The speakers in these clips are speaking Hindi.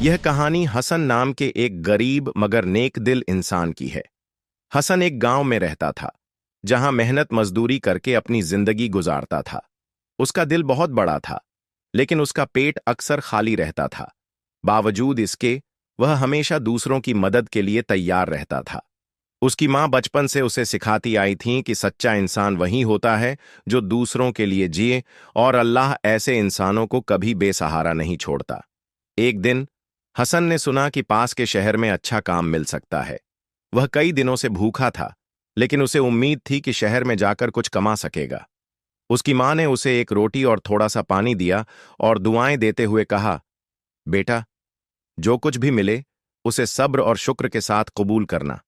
यह कहानी हसन नाम के एक गरीब मगर नेक दिल इंसान की है। हसन एक गांव में रहता था, जहां मेहनत मजदूरी करके अपनी जिंदगी गुजारता था। उसका दिल बहुत बड़ा था, लेकिन उसका पेट अक्सर खाली रहता था। बावजूद इसके, वह हमेशा दूसरों की मदद के लिए तैयार रहता था। उसकी माँ बचपन से उसे सिखाती आई थी कि सच्चा इंसान वही होता है जो दूसरों के लिए जिए, और अल्लाह ऐसे इंसानों को कभी बेसहारा नहीं छोड़ता। एक दिन हसन ने सुना कि पास के शहर में अच्छा काम मिल सकता है। वह कई दिनों से भूखा था, लेकिन उसे उम्मीद थी कि शहर में जाकर कुछ कमा सकेगा। उसकी माँ ने उसे एक रोटी और थोड़ा सा पानी दिया और दुआएं देते हुए कहा, बेटा, जो कुछ भी मिले उसे सब्र और शुक्र के साथ कबूल करना,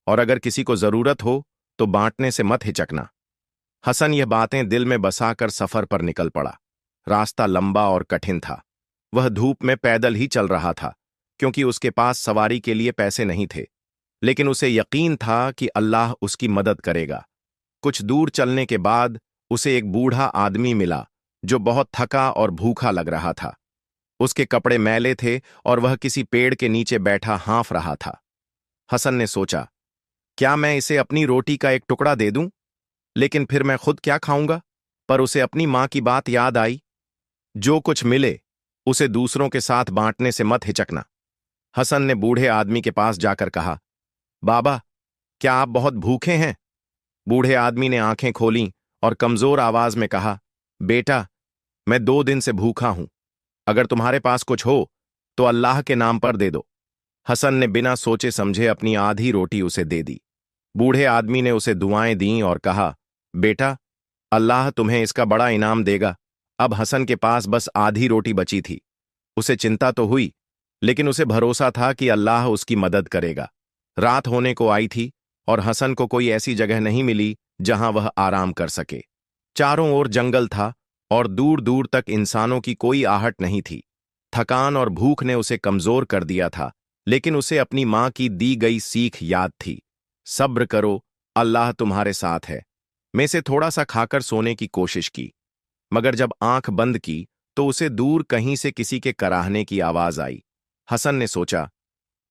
और अगर किसी को जरूरत हो तो बांटने से मत हिचकना। हसन यह बातें दिल में बसाकर सफर पर निकल पड़ा। रास्ता लंबा और कठिन था। वह धूप में पैदल ही चल रहा था, क्योंकि उसके पास सवारी के लिए पैसे नहीं थे। लेकिन उसे यकीन था कि अल्लाह उसकी मदद करेगा। कुछ दूर चलने के बाद उसे एक बूढ़ा आदमी मिला, जो बहुत थका और भूखा लग रहा था। उसके कपड़े मैले थे और वह किसी पेड़ के नीचे बैठा हाँफ रहा था। हसन ने सोचा, क्या मैं इसे अपनी रोटी का एक टुकड़ा दे दूं? लेकिन फिर मैं खुद क्या खाऊंगा? पर उसे अपनी मां की बात याद आई, जो कुछ मिले उसे दूसरों के साथ बांटने से मत हिचकना। हसन ने बूढ़े आदमी के पास जाकर कहा, बाबा, क्या आप बहुत भूखे हैं? बूढ़े आदमी ने आंखें खोलीं और कमजोर आवाज में कहा, बेटा, मैं 2 दिन से भूखा हूं। अगर तुम्हारे पास कुछ हो तो अल्लाह के नाम पर दे दो। हसन ने बिना सोचे समझे अपनी आधी रोटी उसे दे दी। बूढ़े आदमी ने उसे दुआएं दीं और कहा, बेटा, अल्लाह तुम्हें इसका बड़ा इनाम देगा। अब हसन के पास बस आधी रोटी बची थी। उसे चिंता तो हुई, लेकिन उसे भरोसा था कि अल्लाह उसकी मदद करेगा। रात होने को आई थी और हसन को कोई ऐसी जगह नहीं मिली जहां वह आराम कर सके। चारों ओर जंगल था और दूर दूर तक इंसानों की कोई आहट नहीं थी। थकान और भूख ने उसे कमजोर कर दिया था, लेकिन उसे अपनी मां की दी गई सीख याद थी, सब्र करो, अल्लाह तुम्हारे साथ है। में से थोड़ा सा खाकर सोने की कोशिश की, मगर जब आंख बंद की तो उसे दूर कहीं से किसी के कराहने की आवाज आई। हसन ने सोचा,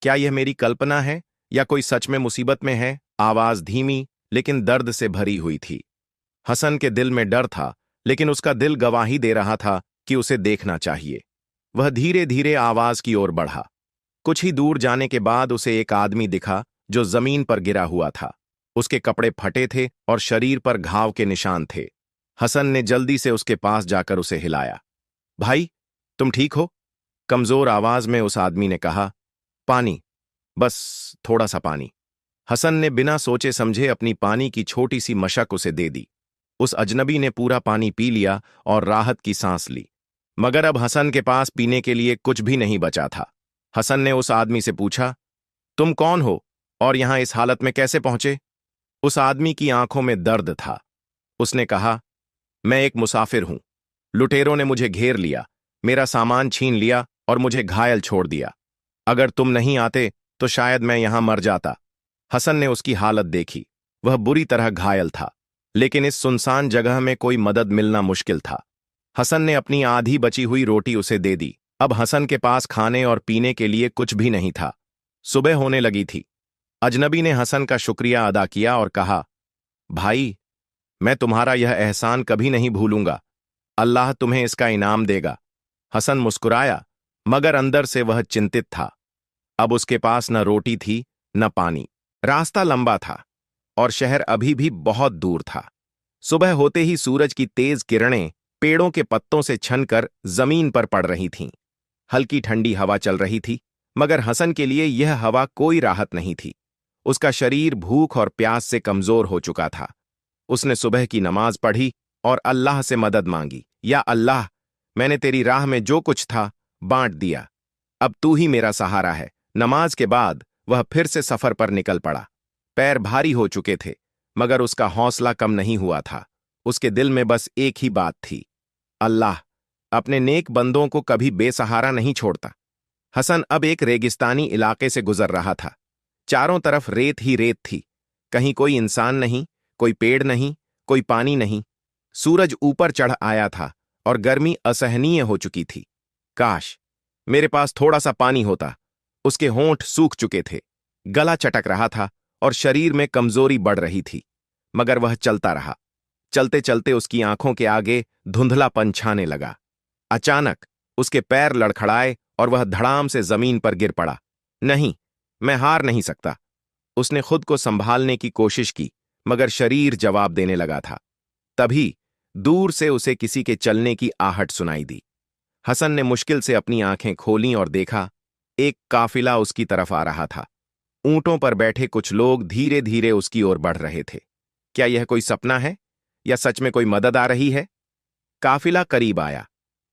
क्या यह मेरी कल्पना है या कोई सच में मुसीबत में है? आवाज धीमी लेकिन दर्द से भरी हुई थी। हसन के दिल में डर था, लेकिन उसका दिल गवाही दे रहा था कि उसे देखना चाहिए। वह धीरे धीरे आवाज की ओर बढ़ा। कुछ ही दूर जाने के बाद उसे एक आदमी दिखा जो जमीन पर गिरा हुआ था। उसके कपड़े फटे थे और शरीर पर घाव के निशान थे। हसन ने जल्दी से उसके पास जाकर उसे हिलाया। भाई, तुम ठीक हो? कमजोर आवाज में उस आदमी ने कहा, पानी, बस थोड़ा सा पानी। हसन ने बिना सोचे समझे अपनी पानी की छोटी सी मशक उसे दे दी। उस अजनबी ने पूरा पानी पी लिया और राहत की सांस ली। मगर अब हसन के पास पीने के लिए कुछ भी नहीं बचा था। हसन ने उस आदमी से पूछा, तुम कौन हो और यहां इस हालत में कैसे पहुंचे? उस आदमी की आंखों में दर्द था। उसने कहा, मैं एक मुसाफिर हूं। लुटेरों ने मुझे घेर लिया, मेरा सामान छीन लिया और मुझे घायल छोड़ दिया। अगर तुम नहीं आते तो शायद मैं यहां मर जाता। हसन ने उसकी हालत देखी। वह बुरी तरह घायल था, लेकिन इस सुनसान जगह में कोई मदद मिलना मुश्किल था। हसन ने अपनी आधी बची हुई रोटी उसे दे दी। अब हसन के पास खाने और पीने के लिए कुछ भी नहीं था। सुबह होने लगी थी। अजनबी ने हसन का शुक्रिया अदा किया और कहा, भाई, मैं तुम्हारा यह एहसान कभी नहीं भूलूंगा। अल्लाह तुम्हें इसका इनाम देगा। हसन मुस्कुराया, मगर अंदर से वह चिंतित था। अब उसके पास न रोटी थी न पानी। रास्ता लंबा था और शहर अभी भी बहुत दूर था। सुबह होते ही सूरज की तेज किरणें पेड़ों के पत्तों से छनकर जमीन पर पड़ रही थीं। हल्की ठंडी हवा चल रही थी, मगर हसन के लिए यह हवा कोई राहत नहीं थी। उसका शरीर भूख और प्यास से कमजोर हो चुका था। उसने सुबह की नमाज पढ़ी और अल्लाह से मदद मांगी, या अल्लाह, मैंने तेरी राह में जो कुछ था बांट दिया। अब तू ही मेरा सहारा है। नमाज के बाद वह फिर से सफर पर निकल पड़ा। पैर भारी हो चुके थे, मगर उसका हौसला कम नहीं हुआ था। उसके दिल में बस एक ही बात थी, अल्लाह अपने नेक बंदों को कभी बेसहारा नहीं छोड़ता। हसन अब एक रेगिस्तानी इलाके से गुजर रहा था। चारों तरफ रेत ही रेत थी। कहीं कोई इंसान नहीं, कोई पेड़ नहीं, कोई पानी नहीं। सूरज ऊपर चढ़ आया था और गर्मी असहनीय हो चुकी थी। काश मेरे पास थोड़ा सा पानी होता। उसके होंठ सूख चुके थे, गला चटक रहा था और शरीर में कमजोरी बढ़ रही थी, मगर वह चलता रहा। चलते चलते उसकी आंखों के आगे धुंधलापन छाने लगा। अचानक उसके पैर लड़खड़ाए और वह धड़ाम से जमीन पर गिर पड़ा। नहीं, मैं हार नहीं सकता। उसने खुद को संभालने की कोशिश की, मगर शरीर जवाब देने लगा था। तभी दूर से उसे किसी के चलने की आहट सुनाई दी। हसन ने मुश्किल से अपनी आंखें खोलीं और देखा, एक काफिला उसकी तरफ आ रहा था। ऊंटों पर बैठे कुछ लोग धीरे धीरे उसकी ओर बढ़ रहे थे। क्या यह कोई सपना है या सच में कोई मदद आ रही है? काफिला करीब आया।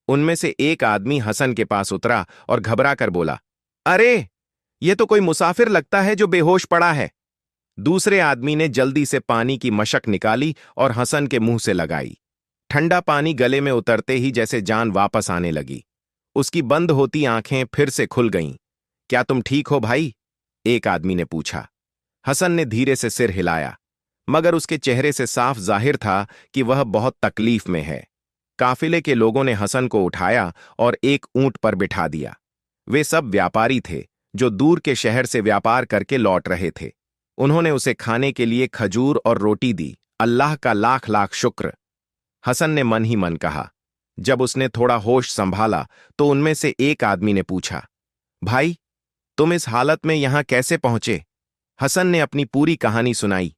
उनमें से एक आदमी हसन के पास उतरा और घबरा कर बोला, अरे, यह तो कोई मुसाफिर लगता है जो बेहोश पड़ा है। दूसरे आदमी ने जल्दी से पानी की मशक निकाली और हसन के मुंह से लगाई। ठंडा पानी गले में उतरते ही जैसे जान वापस आने लगी। उसकी बंद होती आंखें फिर से खुल गईं। क्या तुम ठीक हो भाई? एक आदमी ने पूछा। हसन ने धीरे से सिर हिलाया, मगर उसके चेहरे से साफ जाहिर था कि वह बहुत तकलीफ में है। काफिले के लोगों ने हसन को उठाया और एक ऊंट पर बिठा दिया। वे सब व्यापारी थे जो दूर के शहर से व्यापार करके लौट रहे थे। उन्होंने उसे खाने के लिए खजूर और रोटी दी। अल्लाह का लाख लाख शुक्र, हसन ने मन ही मन कहा। जब उसने थोड़ा होश संभाला तो उनमें से एक आदमी ने पूछा, भाई, तुम इस हालत में यहां कैसे पहुंचे? हसन ने अपनी पूरी कहानी सुनाई।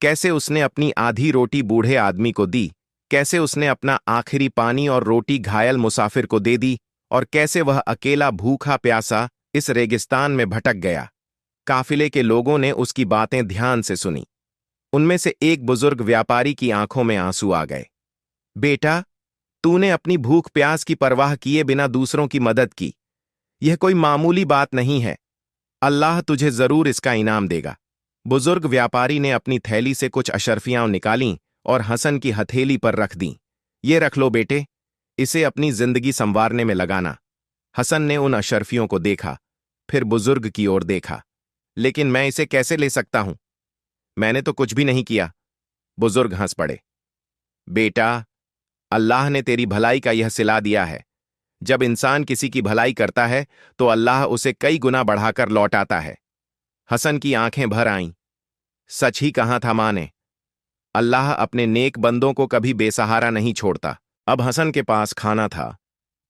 कैसे उसने अपनी आधी रोटी बूढ़े आदमी को दी, कैसे उसने अपना आखिरी पानी और रोटी घायल मुसाफिर को दे दी, और कैसे वह अकेला भूखा प्यासा इस रेगिस्तान में भटक गया। काफिले के लोगों ने उसकी बातें ध्यान से सुनी। उनमें से एक बुजुर्ग व्यापारी की आंखों में आंसू आ गए। बेटा, तूने अपनी भूख प्यास की परवाह किए बिना दूसरों की मदद की। यह कोई मामूली बात नहीं है। अल्लाह तुझे जरूर इसका इनाम देगा। बुजुर्ग व्यापारी ने अपनी थैली से कुछ अशर्फियां निकालीं और हसन की हथेली पर रख दीं। ये रख लो बेटे, इसे अपनी जिंदगी संवारने में लगाना। हसन ने उन अशर्फियों को देखा, फिर बुजुर्ग की ओर देखा। लेकिन मैं इसे कैसे ले सकता हूं? मैंने तो कुछ भी नहीं किया। बुजुर्ग हंस पड़े। बेटा, अल्लाह ने तेरी भलाई का यह सिला दिया है। जब इंसान किसी की भलाई करता है तो अल्लाह उसे कई गुना बढ़ाकर लौटाता है। हसन की आंखें भर आईं। सच ही कहा था मां ने। अल्लाह अपने नेक बंदों को कभी बेसहारा नहीं छोड़ता। अब हसन के पास खाना था,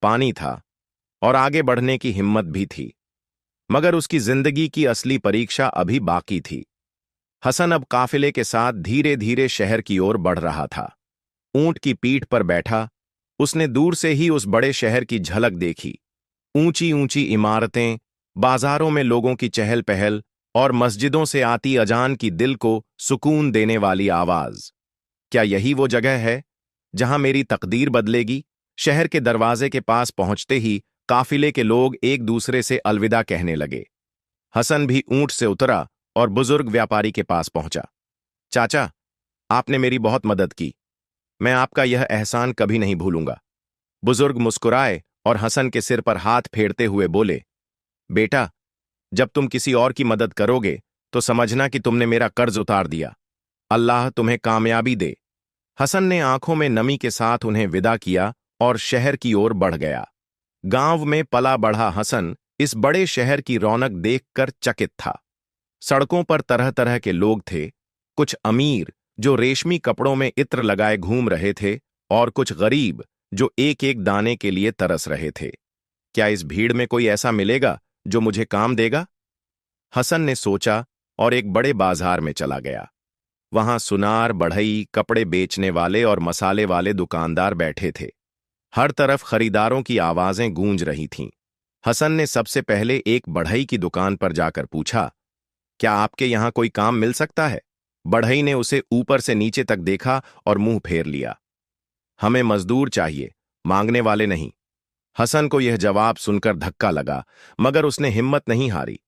पानी था और आगे बढ़ने की हिम्मत भी थी, मगर उसकी जिंदगी की असली परीक्षा अभी बाकी थी। हसन अब काफिले के साथ धीरे धीरे शहर की ओर बढ़ रहा था। ऊंट की पीठ पर बैठा उसने दूर से ही उस बड़े शहर की झलक देखी। ऊंची ऊंची इमारतें, बाजारों में लोगों की चहल पहल और मस्जिदों से आती अजान की दिल को सुकून देने वाली आवाज। क्या यही वो जगह है जहां मेरी तकदीर बदलेगी? शहर के दरवाजे के पास पहुंचते ही काफिले के लोग एक दूसरे से अलविदा कहने लगे। हसन भी ऊंट से उतरा और बुजुर्ग व्यापारी के पास पहुंचा। चाचा, आपने मेरी बहुत मदद की। मैं आपका यह एहसान कभी नहीं भूलूंगा। बुजुर्ग मुस्कुराए और हसन के सिर पर हाथ फेरते हुए बोले, बेटा, जब तुम किसी और की मदद करोगे तो समझना कि तुमने मेरा कर्ज उतार दिया। अल्लाह तुम्हें कामयाबी दे। हसन ने आंखों में नमी के साथ उन्हें विदा किया और शहर की ओर बढ़ गया। गांव में पला बढ़ा हसन इस बड़े शहर की रौनक देखकर चकित था। सड़कों पर तरह तरह के लोग थे, कुछ अमीर जो रेशमी कपड़ों में इत्र लगाए घूम रहे थे और कुछ गरीब जो एक एक दाने के लिए तरस रहे थे। क्या इस भीड़ में कोई ऐसा मिलेगा जो मुझे काम देगा? हसन ने सोचा और एक बड़े बाजार में चला गया। वहां सुनार, बढ़ई, कपड़े बेचने वाले और मसाले वाले दुकानदार बैठे थे। हर तरफ खरीदारों की आवाजें गूंज रही थीं। हसन ने सबसे पहले एक बढ़ई की दुकान पर जाकर पूछा, क्या आपके यहां कोई काम मिल सकता है? बढ़ई ने उसे ऊपर से नीचे तक देखा और मुंह फेर लिया। हमें मजदूर चाहिए, मांगने वाले नहीं। हसन को यह जवाब सुनकर धक्का लगा, मगर उसने हिम्मत नहीं हारी।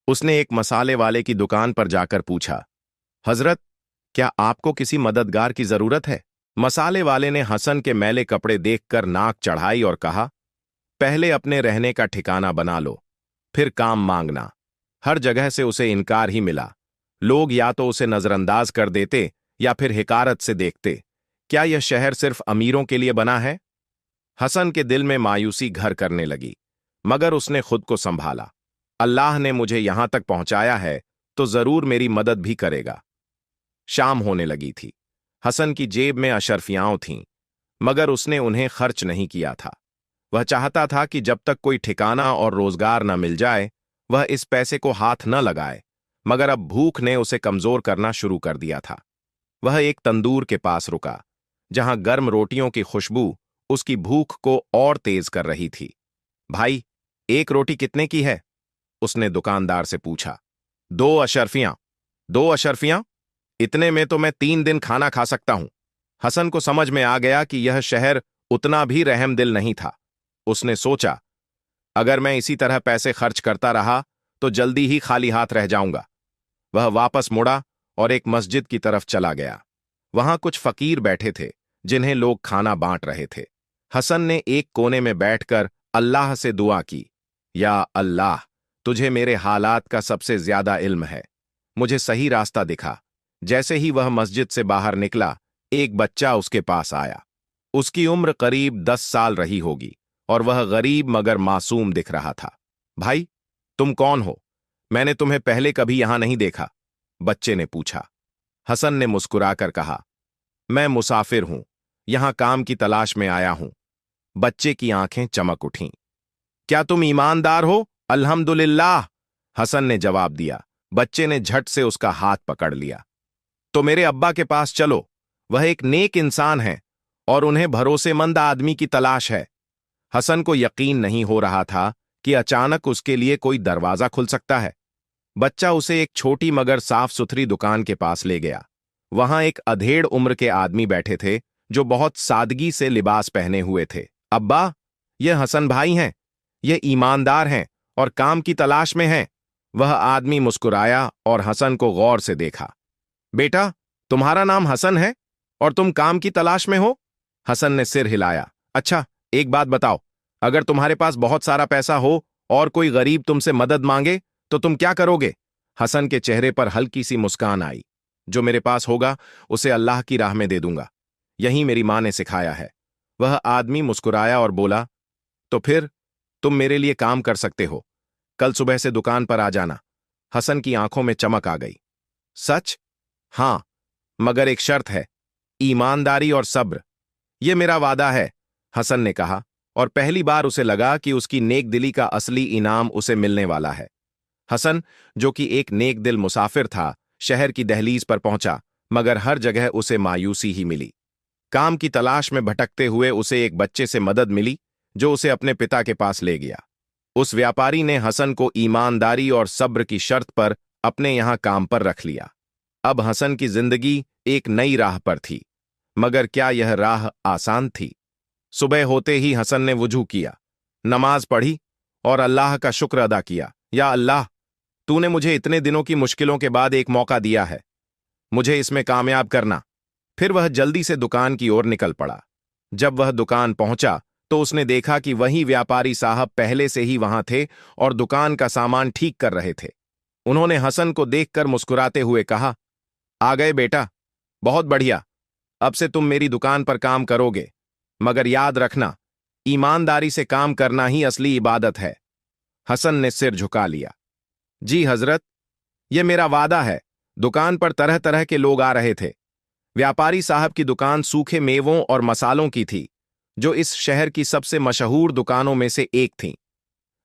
उसने एक मसाले वाले की दुकान पर जाकर पूछा, हजरत, क्या आपको किसी मददगार की जरूरत है? मसाले वाले ने हसन के मैले कपड़े देखकर नाक चढ़ाई और कहा, पहले अपने रहने का ठिकाना बना लो, फिर काम मांगना। हर जगह से उसे इनकार ही मिला। लोग या तो उसे नजरअंदाज कर देते या फिर हिकारत से देखते। क्या यह शहर सिर्फ अमीरों के लिए बना है? हसन के दिल में मायूसी घर करने लगी। मगर उसने खुद को संभाला। अल्लाह ने मुझे यहां तक पहुंचाया है तो जरूर मेरी मदद भी करेगा। शाम होने लगी थी। हसन की जेब में अशरफियां थीं, मगर उसने उन्हें खर्च नहीं किया था। वह चाहता था कि जब तक कोई ठिकाना और रोजगार न मिल जाए वह इस पैसे को हाथ न लगाए, मगर अब भूख ने उसे कमजोर करना शुरू कर दिया था। वह एक तंदूर के पास रुका, जहां गर्म रोटियों की खुशबू उसकी भूख को और तेज कर रही थी। भाई, एक रोटी कितने की है? उसने दुकानदार से पूछा। 2 अशरफियां। 2 अशरफियां? इतने में तो मैं 3 दिन खाना खा सकता हूं। हसन को समझ में आ गया कि यह शहर उतना भी रहमदिल नहीं था। उसने सोचा, अगर मैं इसी तरह पैसे खर्च करता रहा तो जल्दी ही खाली हाथ रह जाऊंगा। वह वापस मुड़ा और एक मस्जिद की तरफ चला गया। वहां कुछ फकीर बैठे थे जिन्हें लोग खाना बांट रहे थे। हसन ने एक कोने में बैठकर अल्लाह से दुआ की, या अल्लाह, तुझे मेरे हालात का सबसे ज्यादा इल्म है, मुझे सही रास्ता दिखा। जैसे ही वह मस्जिद से बाहर निकला, एक बच्चा उसके पास आया। उसकी उम्र करीब 10 साल रही होगी और वह गरीब मगर मासूम दिख रहा था। भाई, तुम कौन हो? मैंने तुम्हें पहले कभी यहां नहीं देखा, बच्चे ने पूछा। हसन ने मुस्कुराकर कहा, मैं मुसाफिर हूं, यहां काम की तलाश में आया हूं। बच्चे की आंखें चमक उठीं। क्या तुम ईमानदार हो? अल्हम्दुलिल्लाह, हसन ने जवाब दिया। बच्चे ने झट से उसका हाथ पकड़ लिया। तो मेरे अब्बा के पास चलो, वह एक नेक इंसान है और उन्हें भरोसेमंद आदमी की तलाश है। हसन को यकीन नहीं हो रहा था कि अचानक उसके लिए कोई दरवाजा खुल सकता है। बच्चा उसे एक छोटी मगर साफ सुथरी दुकान के पास ले गया। वहां एक अधेड़ उम्र के आदमी बैठे थे जो बहुत सादगी से लिबास पहने हुए थे। अब्बा, ये हसन भाई हैं, ये ईमानदार हैं और काम की तलाश में हैं। वह आदमी मुस्कुराया और हसन को गौर से देखा। बेटा, तुम्हारा नाम हसन है और तुम काम की तलाश में हो? हसन ने सिर हिलाया। अच्छा, एक बात बताओ, अगर तुम्हारे पास बहुत सारा पैसा हो और कोई गरीब तुमसे मदद मांगे तो तुम क्या करोगे? हसन के चेहरे पर हल्की सी मुस्कान आई। जो मेरे पास होगा उसे अल्लाह की राह में दे दूंगा, यही मेरी मां ने सिखाया है। वह आदमी मुस्कुराया और बोला, तो फिर तुम मेरे लिए काम कर सकते हो। कल सुबह से दुकान पर आ जाना। हसन की आंखों में चमक आ गई। सच? हां, मगर एक शर्त है, ईमानदारी और सब्र। यह मेरा वादा है, हसन ने कहा, और पहली बार उसे लगा कि उसकी नेक दिली का असली इनाम उसे मिलने वाला है। हसन, जो कि एक नेक दिल मुसाफिर था, शहर की दहलीज पर पहुंचा, मगर हर जगह उसे मायूसी ही मिली। काम की तलाश में भटकते हुए उसे एक बच्चे से मदद मिली जो उसे अपने पिता के पास ले गया। उस व्यापारी ने हसन को ईमानदारी और सब्र की शर्त पर अपने यहां काम पर रख लिया। अब हसन की जिंदगी एक नई राह पर थी, मगर क्या यह राह आसान थी? सुबह होते ही हसन ने वुजू किया, नमाज पढ़ी और अल्लाह का शुक्र अदा किया। या अल्लाह, तूने मुझे इतने दिनों की मुश्किलों के बाद एक मौका दिया है, मुझे इसमें कामयाब करना। फिर वह जल्दी से दुकान की ओर निकल पड़ा। जब वह दुकान पहुंचा तो उसने देखा कि वही व्यापारी साहब पहले से ही वहां थे और दुकान का सामान ठीक कर रहे थे। उन्होंने हसन को देखकर मुस्कुराते हुए कहा, आ गए बेटा, बहुत बढ़िया, अब से तुम मेरी दुकान पर काम करोगे, मगर याद रखना, ईमानदारी से काम करना ही असली इबादत है। हसन ने सिर झुका लिया। जी हजरत, यह मेरा वादा है। दुकान पर तरह तरह के लोग आ रहे थे। व्यापारी साहब की दुकान सूखे मेवों और मसालों की थी, जो इस शहर की सबसे मशहूर दुकानों में से एक थी।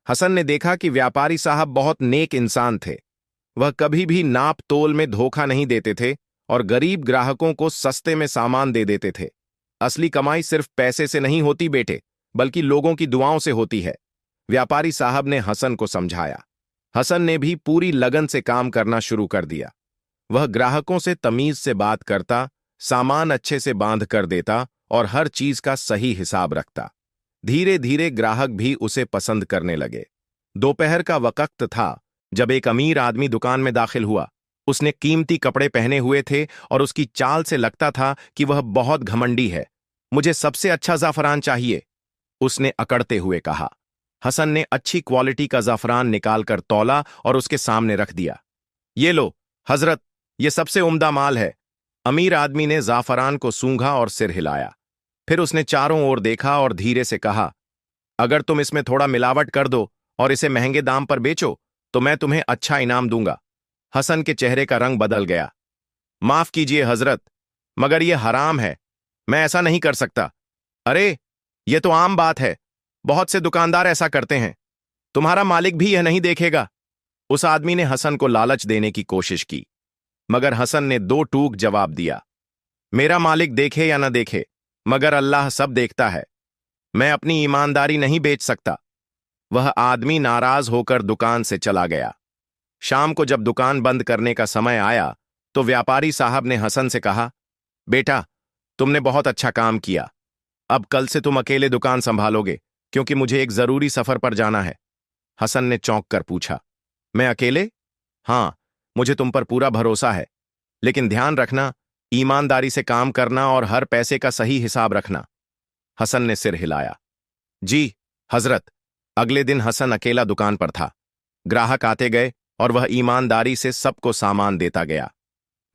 हसन ने देखा कि व्यापारी साहब बहुत नेक इंसान थे। वह कभी भी नाप तोल में धोखा नहीं देते थे और गरीब ग्राहकों को सस्ते में सामान दे देते थे। असली कमाई सिर्फ पैसे से नहीं होती बेटे, बल्कि लोगों की दुआओं से होती है, व्यापारी साहब ने हसन को समझाया। हसन ने भी पूरी लगन से काम करना शुरू कर दिया। वह ग्राहकों से तमीज से बात करता, सामान अच्छे से बांध कर देता और हर चीज का सही हिसाब रखता। धीरे धीरे ग्राहक भी उसे पसंद करने लगे। दोपहर का वक्त था जब एक अमीर आदमी दुकान में दाखिल हुआ। उसने कीमती कपड़े पहने हुए थे और उसकी चाल से लगता था कि वह बहुत घमंडी है। मुझे सबसे अच्छा जाफरान चाहिए, उसने अकड़ते हुए कहा। हसन ने अच्छी क्वालिटी का जाफरान निकालकर तौला और उसके सामने रख दिया। ये लो हजरत, ये सबसे उम्दा माल है। अमीर आदमी ने जाफरान को सूंघा और सिर हिलाया। फिर उसने चारों ओर देखा और धीरे से कहा, अगर तुम इसमें थोड़ा मिलावट कर दो और इसे महंगे दाम पर बेचो तो मैं तुम्हें अच्छा इनाम दूंगा। हसन के चेहरे का रंग बदल गया। माफ कीजिए हजरत, मगर यह हराम है, मैं ऐसा नहीं कर सकता। अरे, यह तो आम बात है, बहुत से दुकानदार ऐसा करते हैं, तुम्हारा मालिक भी यह नहीं देखेगा। उस आदमी ने हसन को लालच देने की कोशिश की, मगर हसन ने दो टूक जवाब दिया। मेरा मालिक देखे या न देखे, मगर अल्लाह सब देखता है, मैं अपनी ईमानदारी नहीं बेच सकता। वह आदमी नाराज होकर दुकान से चला गया। शाम को जब दुकान बंद करने का समय आया तो व्यापारी साहब ने हसन से कहा, बेटा, तुमने बहुत अच्छा काम किया। अब कल से तुम अकेले दुकान संभालोगे, क्योंकि मुझे एक जरूरी सफर पर जाना है। हसन ने चौंक कर पूछा, मैं अकेले? हाँ, मुझे तुम पर पूरा भरोसा है, लेकिन ध्यान रखना, ईमानदारी से काम करना और हर पैसे का सही हिसाब रखना। हसन ने सिर हिलाया। जी हजरत। अगले दिन हसन अकेला दुकान पर था। ग्राहक आते गए और वह ईमानदारी से सबको सामान देता गया।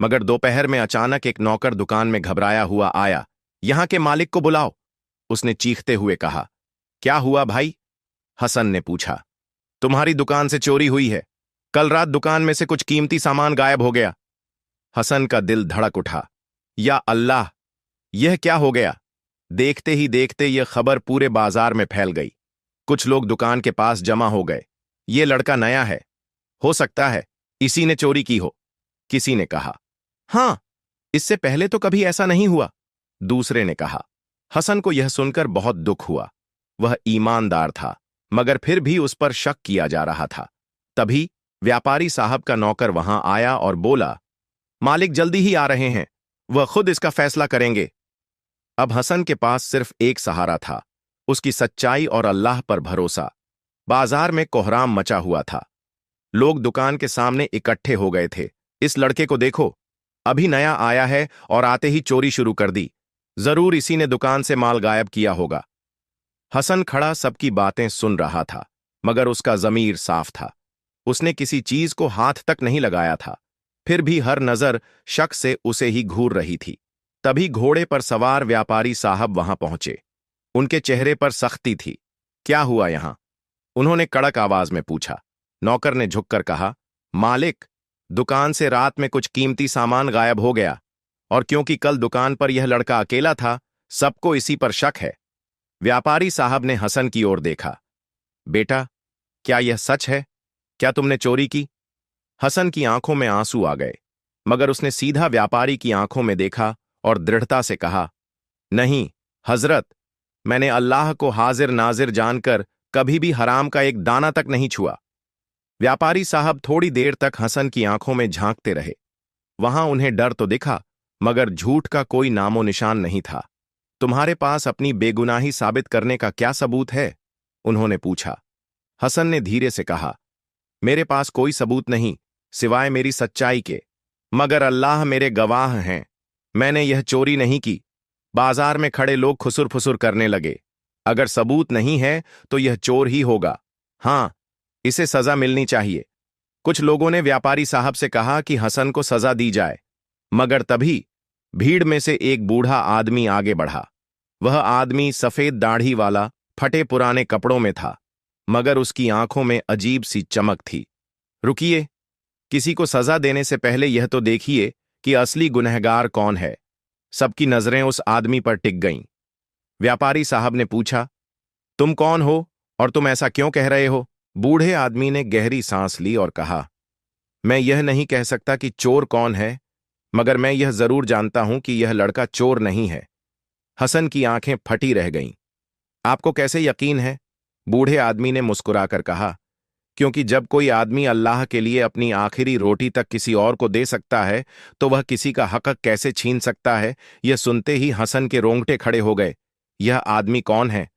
मगर दोपहर में अचानक एक नौकर दुकान में घबराया हुआ आया। यहां के मालिक को बुलाओ, उसने चीखते हुए कहा। क्या हुआ भाई? हसन ने पूछा। तुम्हारी दुकान से चोरी हुई है, कल रात दुकान में से कुछ कीमती सामान गायब हो गया। हसन का दिल धड़क उठा। या अल्लाह, यह क्या हो गया? देखते ही देखते यह खबर पूरे बाजार में फैल गई। कुछ लोग दुकान के पास जमा हो गए। यह लड़का नया है, हो सकता है इसी ने चोरी की हो, किसी ने कहा। हां, इससे पहले तो कभी ऐसा नहीं हुआ, दूसरे ने कहा। हसन को यह सुनकर बहुत दुख हुआ। वह ईमानदार था, मगर फिर भी उस पर शक किया जा रहा था। तभी व्यापारी साहब का नौकर वहां आया और बोला, मालिक जल्दी ही आ रहे हैं, वह खुद इसका फैसला करेंगे। अब हसन के पास सिर्फ एक सहारा था, उसकी सच्चाई और अल्लाह पर भरोसा। बाजार में कोहराम मचा हुआ था। लोग दुकान के सामने इकट्ठे हो गए थे। इस लड़के को देखो, अभी नया आया है और आते ही चोरी शुरू कर दी। जरूर इसी ने दुकान से माल गायब किया होगा। हसन खड़ा सबकी बातें सुन रहा था, मगर उसका जमीर साफ था। उसने किसी चीज को हाथ तक नहीं लगाया था, फिर भी हर नजर शक से उसे ही घूर रही थी। तभी घोड़े पर सवार व्यापारी साहब वहां पहुंचे। उनके चेहरे पर सख्ती थी। क्या हुआ यहां? उन्होंने कड़क आवाज में पूछा। नौकर ने झुककर कहा, मालिक, दुकान से रात में कुछ कीमती सामान गायब हो गया, और क्योंकि कल दुकान पर यह लड़का अकेला था, सबको इसी पर शक है। व्यापारी साहब ने हसन की ओर देखा। बेटा, क्या यह सच है? क्या तुमने चोरी की? हसन की आंखों में आंसू आ गए, मगर उसने सीधा व्यापारी की आंखों में देखा और दृढ़ता से कहा, नहीं हजरत, मैंने अल्लाह को हाजिर नाजिर जानकर कभी भी हराम का एक दाना तक नहीं छुआ। व्यापारी साहब थोड़ी देर तक हसन की आंखों में झांकते रहे। वहां उन्हें डर तो दिखा, मगर झूठ का कोई नामो निशान नहीं था। तुम्हारे पास अपनी बेगुनाही साबित करने का क्या सबूत है? उन्होंने पूछा। हसन ने धीरे से कहा, मेरे पास कोई सबूत नहीं सिवाय मेरी सच्चाई के, मगर अल्लाह मेरे गवाह हैं, मैंने यह चोरी नहीं की। बाजार में खड़े लोग खुसुर फुसुर करने लगे। अगर सबूत नहीं है तो यह चोर ही होगा। हां, इसे सजा मिलनी चाहिए। कुछ लोगों ने व्यापारी साहब से कहा कि हसन को सजा दी जाए, मगर तभी भीड़ में से एक बूढ़ा आदमी आगे बढ़ा। वह आदमी सफेद दाढ़ी वाला, फटे पुराने कपड़ों में था, मगर उसकी आंखों में अजीब सी चमक थी। रुकिए, किसी को सजा देने से पहले यह तो देखिए कि असली गुनहगार कौन है। सबकी नजरें उस आदमी पर टिक गईं। व्यापारी साहब ने पूछा, तुम कौन हो और तुम ऐसा क्यों कह रहे हो? बूढ़े आदमी ने गहरी सांस ली और कहा, मैं यह नहीं कह सकता कि चोर कौन है, मगर मैं यह जरूर जानता हूं कि यह लड़का चोर नहीं है। हसन की आंखें फटी रह गईं। आपको कैसे यकीन है? बूढ़े आदमी ने मुस्कुराकर कहा, क्योंकि जब कोई आदमी अल्लाह के लिए अपनी आखिरी रोटी तक किसी और को दे सकता है, तो वह किसी का हक कैसे छीन सकता है? यह सुनते ही हसन के रोंगटे खड़े हो गए। यह आदमी कौन है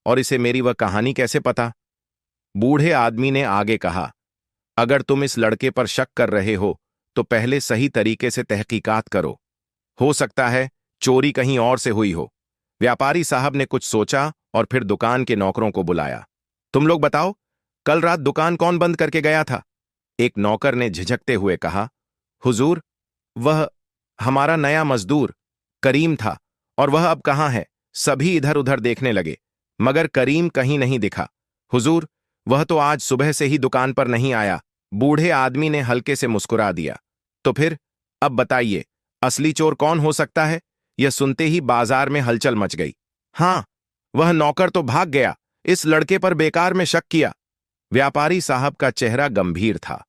और इसे मेरी वह कहानी कैसे पता? बूढ़े आदमी ने आगे कहा, अगर तुम इस लड़के पर शक कर रहे हो तो पहले सही तरीके से तहकीकात करो। हो सकता है चोरी कहीं और से हुई हो। व्यापारी साहब ने कुछ सोचा और फिर दुकान के नौकरों को बुलाया। तुम लोग बताओ, कल रात दुकान कौन बंद करके गया था? एक नौकर ने झिझकते हुए कहा, हुजूर, वह हमारा नया मजदूर करीम था, और वह अब कहां है? सभी इधर उधर देखने लगे, मगर करीम कहीं नहीं दिखा। हुजूर, वह तो आज सुबह से ही दुकान पर नहीं आया। बूढ़े आदमी ने हल्के से मुस्कुरा दिया। तो फिर अब बताइए, असली चोर कौन हो सकता है? यह सुनते ही बाजार में हलचल मच गई। हाँ, वह नौकर तो भाग गया। इस लड़के पर बेकार में शक किया। व्यापारी साहब का चेहरा गंभीर था।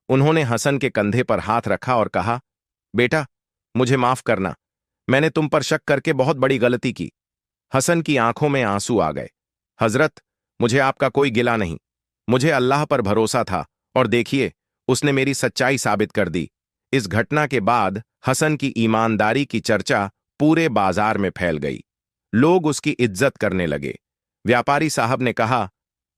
उन्होंने हसन के कंधे पर हाथ रखा और कहा, बेटा, मुझे माफ करना। मैंने तुम पर शक करके बहुत बड़ी गलती की। हसन की आंखों में आंसू आ गए। हजरत, मुझे आपका कोई गिला नहीं। मुझे अल्लाह पर भरोसा था और देखिए, उसने मेरी सच्चाई साबित कर दी। इस घटना के बाद हसन की ईमानदारी की चर्चा पूरे बाजार में फैल गई। लोग उसकी इज्जत करने लगे। व्यापारी साहब ने कहा,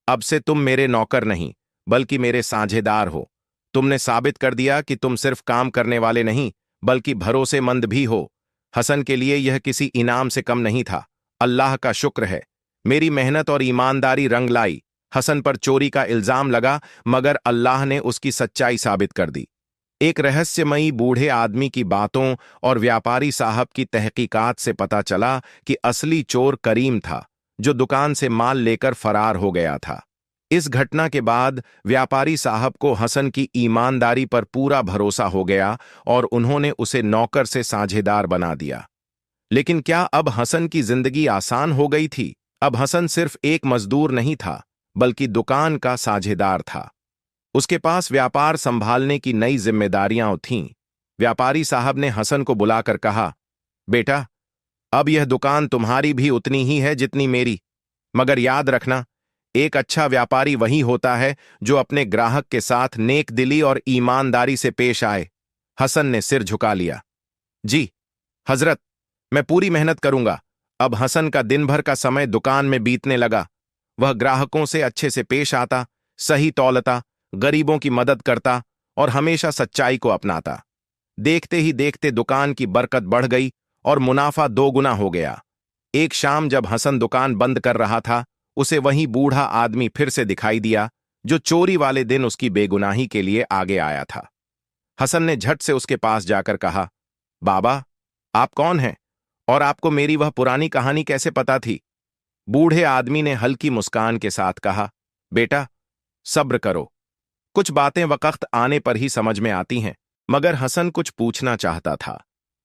अब से तुम मेरे नौकर नहीं, बल्कि मेरे साझेदार हो। तुमने साबित कर दिया कि तुम सिर्फ काम करने वाले नहीं, बल्कि भरोसेमंद भी हो। हसन के लिए यह किसी इनाम से कम नहीं था। अल्लाह का शुक्र है, मेरी मेहनत और ईमानदारी रंग लाई। हसन पर चोरी का इल्जाम लगा, मगर अल्लाह ने उसकी सच्चाई साबित कर दी। एक रहस्यमयी बूढ़े आदमी की बातों और व्यापारी साहब की तहकीकात से पता चला कि असली चोर करीम था, जो दुकान से माल लेकर फरार हो गया था। इस घटना के बाद व्यापारी साहब को हसन की ईमानदारी पर पूरा भरोसा हो गया और उन्होंने उसे नौकर से साझेदार बना दिया। लेकिन क्या अब हसन की जिंदगी आसान हो गई थी? अब हसन सिर्फ एक मजदूर नहीं था, बल्कि दुकान का साझेदार था। उसके पास व्यापार संभालने की नई जिम्मेदारियां थीं। व्यापारी साहब ने हसन को बुलाकर कहा, बेटा, अब यह दुकान तुम्हारी भी उतनी ही है जितनी मेरी। मगर याद रखना, एक अच्छा व्यापारी वही होता है जो अपने ग्राहक के साथ नेक दिली और ईमानदारी से पेश आए। हसन ने सिर झुका लिया। जी हजरत, मैं पूरी मेहनत करूंगा। अब हसन का दिन भर का समय दुकान में बीतने लगा। वह ग्राहकों से अच्छे से पेश आता, सही तौलता, गरीबों की मदद करता और हमेशा सच्चाई को अपनाता। देखते ही देखते दुकान की बरकत बढ़ गई और मुनाफा 2 गुना हो गया। एक शाम जब हसन दुकान बंद कर रहा था, उसे वही बूढ़ा आदमी फिर से दिखाई दिया, जो चोरी वाले दिन उसकी बेगुनाही के लिए आगे आया था। हसन ने झट से उसके पास जाकर कहा, बाबा, आप कौन हैं और आपको मेरी वह पुरानी कहानी कैसे पता थी? बूढ़े आदमी ने हल्की मुस्कान के साथ कहा, बेटा, सब्र करो। कुछ बातें वक्त आने पर ही समझ में आती हैं। मगर हसन कुछ पूछना चाहता था,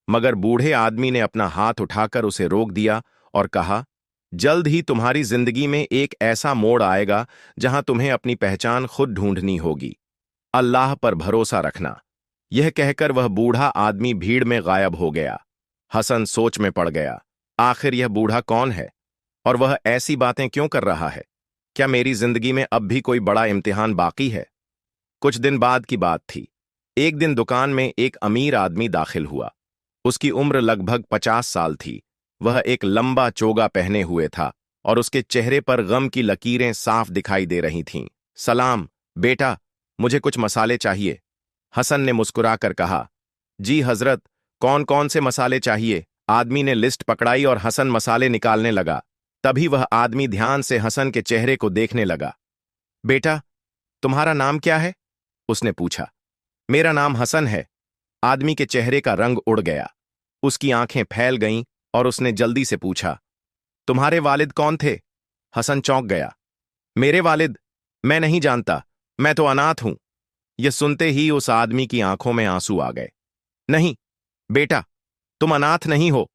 मगर बूढ़े आदमी ने अपना हाथ उठाकर उसे रोक दिया और कहा, जल्द ही तुम्हारी जिंदगी में एक ऐसा मोड़ आएगा जहां तुम्हें अपनी पहचान खुद ढूंढनी होगी। अल्लाह पर भरोसा रखना। यह कहकर वह बूढ़ा आदमी भीड़ में गायब हो गया। हसन सोच में पड़ गया, आखिर यह बूढ़ा कौन है और वह ऐसी बातें क्यों कर रहा है? क्या मेरी जिंदगी में अब भी कोई बड़ा इम्तिहान बाकी है? कुछ दिन बाद की बात थी। एक दिन दुकान में एक अमीर आदमी दाखिल हुआ। उसकी उम्र लगभग 50 साल थी। वह एक लंबा चोगा पहने हुए था और उसके चेहरे पर गम की लकीरें साफ दिखाई दे रही थीं। सलाम बेटा, मुझे कुछ मसाले चाहिए। हसन ने मुस्कुराकर कहा, जी हजरत, कौन कौन से मसाले चाहिए? आदमी ने लिस्ट पकड़ाई और हसन मसाले निकालने लगा। तभी वह आदमी ध्यान से हसन के चेहरे को देखने लगा। बेटा, तुम्हारा नाम क्या है? उसने पूछा। मेरा नाम हसन है। आदमी के चेहरे का रंग उड़ गया। उसकी आंखें फैल गईं और उसने जल्दी से पूछा, तुम्हारे वालिद कौन थे? हसन चौंक गया। मेरे वालिद? मैं नहीं जानता, मैं तो अनाथ हूं। यह सुनते ही उस आदमी की आंखों में आंसू आ गए। नहीं बेटा, तुम अनाथ नहीं हो।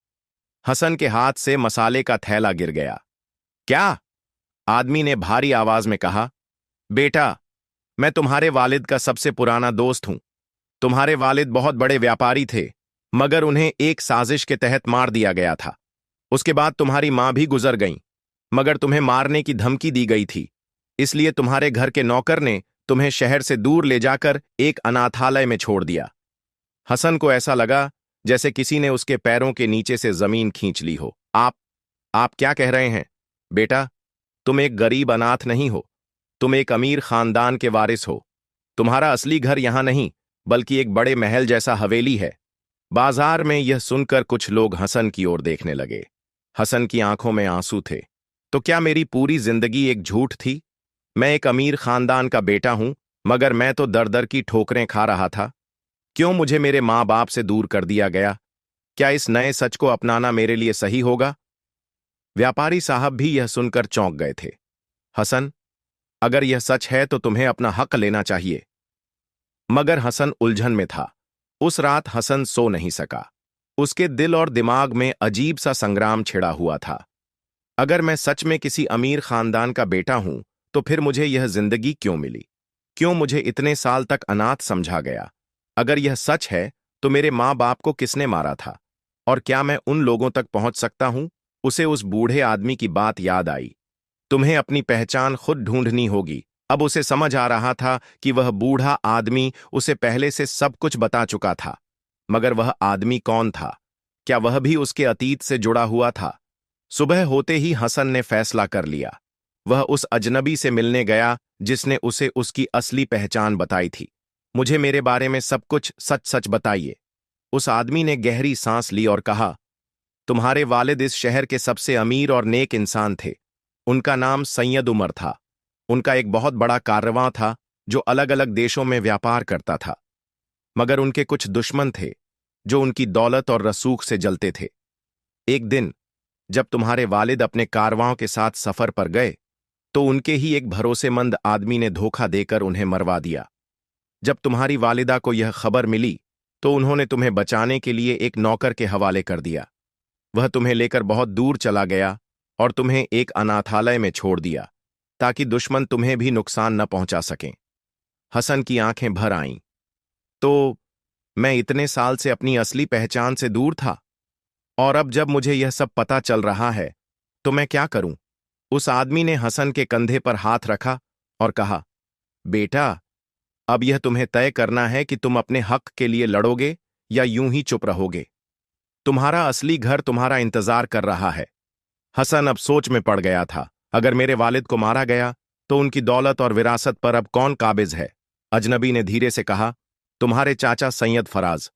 हसन के हाथ से मसाले का थैला गिर गया। क्या? आदमी ने भारी आवाज में कहा, बेटा, मैं तुम्हारे वालिद का सबसे पुराना दोस्त हूं। तुम्हारे वालिद बहुत बड़े व्यापारी थे, मगर उन्हें एक साजिश के तहत मार दिया गया था। उसके बाद तुम्हारी मां भी गुजर गईं, मगर तुम्हें मारने की धमकी दी गई थी। इसलिए तुम्हारे घर के नौकर ने तुम्हें शहर से दूर ले जाकर एक अनाथालय में छोड़ दिया। हसन को ऐसा लगा जैसे किसी ने उसके पैरों के नीचे से जमीन खींच ली हो। आप क्या कह रहे हैं? बेटा, तुम एक गरीब अनाथ नहीं हो, तुम एक अमीर खानदान के वारिस हो। तुम्हारा असली घर यहां नहीं, बल्कि एक बड़े महल जैसा हवेली है। बाजार में यह सुनकर कुछ लोग हसन की ओर देखने लगे। हसन की आंखों में आंसू थे। तो क्या मेरी पूरी जिंदगी एक झूठ थी? मैं एक अमीर खानदान का बेटा हूं, मगर मैं तो दर दर की ठोकरें खा रहा था। क्यों मुझे मेरे मां बाप से दूर कर दिया गया? क्या इस नए सच को अपनाना मेरे लिए सही होगा? व्यापारी साहब भी यह सुनकर चौंक गए थे। हसन, अगर यह सच है तो तुम्हें अपना हक लेना चाहिए। मगर हसन उलझन में था। उस रात हसन सो नहीं सका। उसके दिल और दिमाग में अजीब सा संग्राम छिड़ा हुआ था। अगर मैं सच में किसी अमीर खानदान का बेटा हूं तो फिर मुझे यह जिंदगी क्यों मिली? क्यों मुझे इतने साल तक अनाथ समझा गया? अगर यह सच है तो मेरे माँ बाप को किसने मारा था? और क्या मैं उन लोगों तक पहुंच सकता हूं? उसे उस बूढ़े आदमी की बात याद आई। तुम्हें अपनी पहचान खुद ढूंढनी होगी। अब उसे समझ आ रहा था कि वह बूढ़ा आदमी उसे पहले से सब कुछ बता चुका था। मगर वह आदमी कौन था? क्या वह भी उसके अतीत से जुड़ा हुआ था? सुबह होते ही हसन ने फैसला कर लिया। वह उस अजनबी से मिलने गया जिसने उसे उसकी असली पहचान बताई थी। मुझे मेरे बारे में सब कुछ सच सच बताइए। उस आदमी ने गहरी सांस ली और कहा, तुम्हारे वालिद इस शहर के सबसे अमीर और नेक इंसान थे। उनका नाम सैयद उमर था। उनका एक बहुत बड़ा कारवां था जो अलग अलग देशों में व्यापार करता था। मगर उनके कुछ दुश्मन थे जो उनकी दौलत और रसूख से जलते थे। एक दिन जब तुम्हारे वालिद अपने कारवां के साथ सफर पर गए तो उनके ही एक भरोसेमंद आदमी ने धोखा देकर उन्हें मरवा दिया। जब तुम्हारी वालिदा को यह खबर मिली तो उन्होंने तुम्हें बचाने के लिए एक नौकर के हवाले कर दिया। वह तुम्हें लेकर बहुत दूर चला गया और तुम्हें एक अनाथालय में छोड़ दिया ताकि दुश्मन तुम्हें भी नुकसान न पहुंचा सकें। हसन की आंखें भर आईं। तो मैं इतने साल से अपनी असली पहचान से दूर था, और अब जब मुझे यह सब पता चल रहा है तो मैं क्या करूं? उस आदमी ने हसन के कंधे पर हाथ रखा और कहा, बेटा, अब यह तुम्हें तय करना है कि तुम अपने हक के लिए लड़ोगे या यूं ही चुप रहोगे। तुम्हारा असली घर तुम्हारा इंतजार कर रहा है। हसन अब सोच में पड़ गया था। अगर मेरे वालिद को मारा गया तो उनकी दौलत और विरासत पर अब कौन काबिज है? अजनबी ने धीरे से कहा, तुम्हारे चाचा सैयद फराज।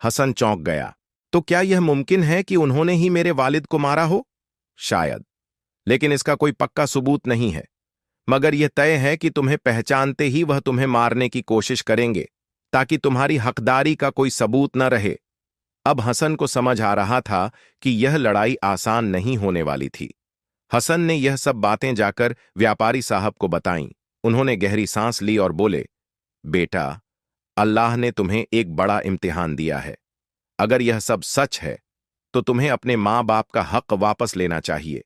हसन चौंक गया। तो क्या यह मुमकिन है कि उन्होंने ही मेरे वालिद को मारा हो? शायद, लेकिन इसका कोई पक्का सबूत नहीं है। मगर यह तय है कि तुम्हें पहचानते ही वह तुम्हें मारने की कोशिश करेंगे ताकि तुम्हारी हकदारी का कोई सबूत न रहे। अब हसन को समझ आ रहा था कि यह लड़ाई आसान नहीं होने वाली थी। हसन ने यह सब बातें जाकर व्यापारी साहब को बताईं। उन्होंने गहरी सांस ली और बोले, बेटा, अल्लाह ने तुम्हें एक बड़ा इम्तिहान दिया है। अगर यह सब सच है तो तुम्हें अपने माँ बाप का हक वापस लेना चाहिए।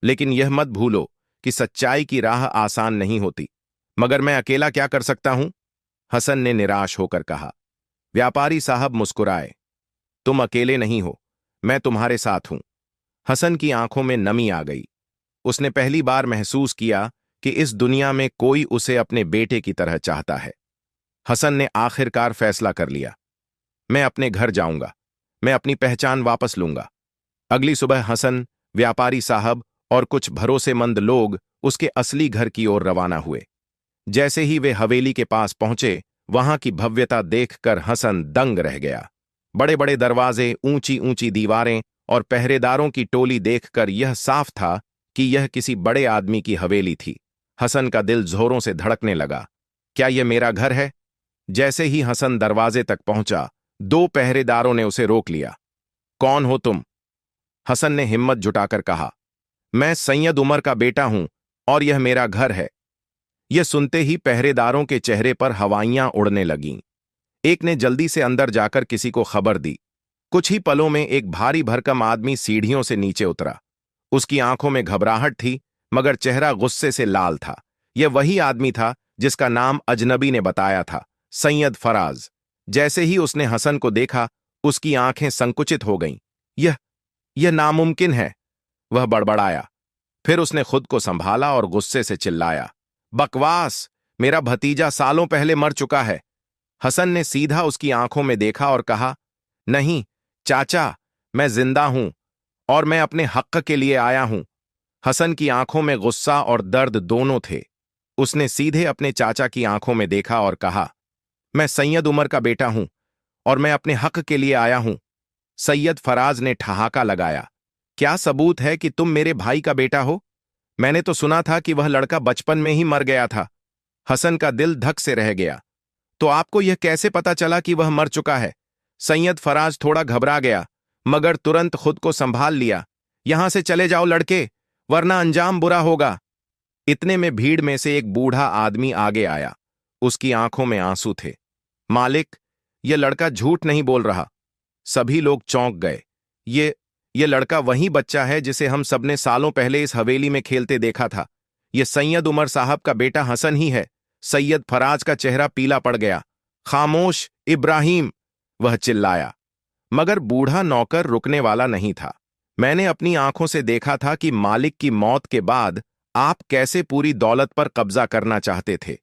लेकिन यह मत भूलो कि सच्चाई की राह आसान नहीं होती। मगर मैं अकेला क्या कर सकता हूं? हसन ने निराश होकर कहा। व्यापारी साहब मुस्कुराए। तुम अकेले नहीं हो, मैं तुम्हारे साथ हूं। हसन की आंखों में नमी आ गई। उसने पहली बार महसूस किया कि इस दुनिया में कोई उसे अपने बेटे की तरह चाहता है। हसन ने आखिरकार फैसला कर लिया, मैं अपने घर जाऊंगा। मैं अपनी पहचान वापस लूंगा। अगली सुबह हसन, व्यापारी साहब और कुछ भरोसेमंद लोग उसके असली घर की ओर रवाना हुए। जैसे ही वे हवेली के पास पहुंचे, वहां की भव्यता देखकर हसन दंग रह गया। बड़े बड़े दरवाजे, ऊंची ऊंची दीवारें और पहरेदारों की टोली देखकर यह साफ था कि यह किसी बड़े आदमी की हवेली थी। हसन का दिल जोरों से धड़कने लगा। क्या यह मेरा घर है? जैसे ही हसन दरवाजे तक पहुंचा, दो पहरेदारों ने उसे रोक लिया। कौन हो तुम? हसन ने हिम्मत जुटाकर कहा, मैं सैयद उमर का बेटा हूं और यह मेरा घर है। यह सुनते ही पहरेदारों के चेहरे पर हवाइयां उड़ने लगीं। एक ने जल्दी से अंदर जाकर किसी को खबर दी। कुछ ही पलों में एक भारी भरकम आदमी सीढ़ियों से नीचे उतरा। उसकी आंखों में घबराहट थी, मगर चेहरा गुस्से से लाल था। यह वही आदमी था जिसका नाम अजनबी ने बताया था, सैयद फराज। जैसे ही उसने हसन को देखा, उसकी आंखें संकुचित हो गईं। यह नामुमकिन है, वह बड़बड़ाया। फिर उसने खुद को संभाला और गुस्से से चिल्लाया, बकवास! मेरा भतीजा सालों पहले मर चुका है। हसन ने सीधा उसकी आंखों में देखा और कहा, नहीं चाचा, मैं जिंदा हूं और मैं अपने हक के लिए आया हूं। हसन की आंखों में गुस्सा और दर्द दोनों थे। उसने सीधे अपने चाचा की आंखों में देखा और कहा, मैं सैयद उमर का बेटा हूं और मैं अपने हक के लिए आया हूं। सैयद फराज ने ठहाका लगाया, क्या सबूत है कि तुम मेरे भाई का बेटा हो? मैंने तो सुना था कि वह लड़का बचपन में ही मर गया था। हसन का दिल धक से रह गया। तो आपको यह कैसे पता चला कि वह मर चुका है? सैयद फराज थोड़ा घबरा गया, मगर तुरंत खुद को संभाल लिया। यहां से चले जाओ लड़के, वरना अंजाम बुरा होगा। इतने में भीड़ में से एक बूढ़ा आदमी आगे आया। उसकी आंखों में आंसू थे। मालिक, यह लड़का झूठ नहीं बोल रहा। सभी लोग चौंक गए। ये लड़का वही बच्चा है जिसे हम सबने सालों पहले इस हवेली में खेलते देखा था। यह सैयद उमर साहब का बेटा हसन ही है। सैयद फराज का चेहरा पीला पड़ गया। खामोश इब्राहिम, वह चिल्लाया। मगर बूढ़ा नौकर रुकने वाला नहीं था। मैंने अपनी आंखों से देखा था कि मालिक की मौत के बाद आप कैसे पूरी दौलत पर कब्जा करना चाहते थे,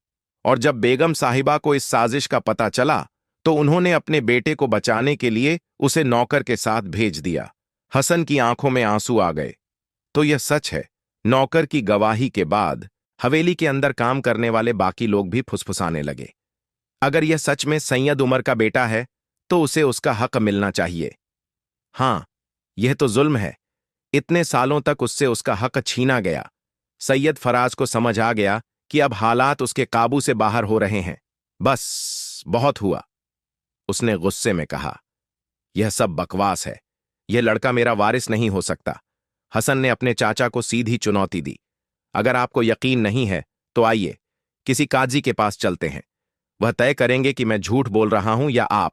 और जब बेगम साहिबा को इस साजिश का पता चला तो उन्होंने अपने बेटे को बचाने के लिए उसे नौकर के साथ भेज दिया। हसन की आंखों में आंसू आ गए। तो यह सच है। नौकर की गवाही के बाद हवेली के अंदर काम करने वाले बाकी लोग भी फुसफुसाने लगे। अगर यह सच में सैयद उमर का बेटा है तो उसे उसका हक मिलना चाहिए। हां, यह तो जुल्म है। इतने सालों तक उससे उसका हक छीना गया। सैयद फराज को समझ आ गया कि अब हालात उसके काबू से बाहर हो रहे हैं। बस, बहुत हुआ। उसने गुस्से में कहा, यह सब बकवास है। यह लड़का मेरा वारिस नहीं हो सकता। हसन ने अपने चाचा को सीधी चुनौती दी। अगर आपको यकीन नहीं है तो आइए, किसी काजी के पास चलते हैं। वह तय करेंगे कि मैं झूठ बोल रहा हूं या आप।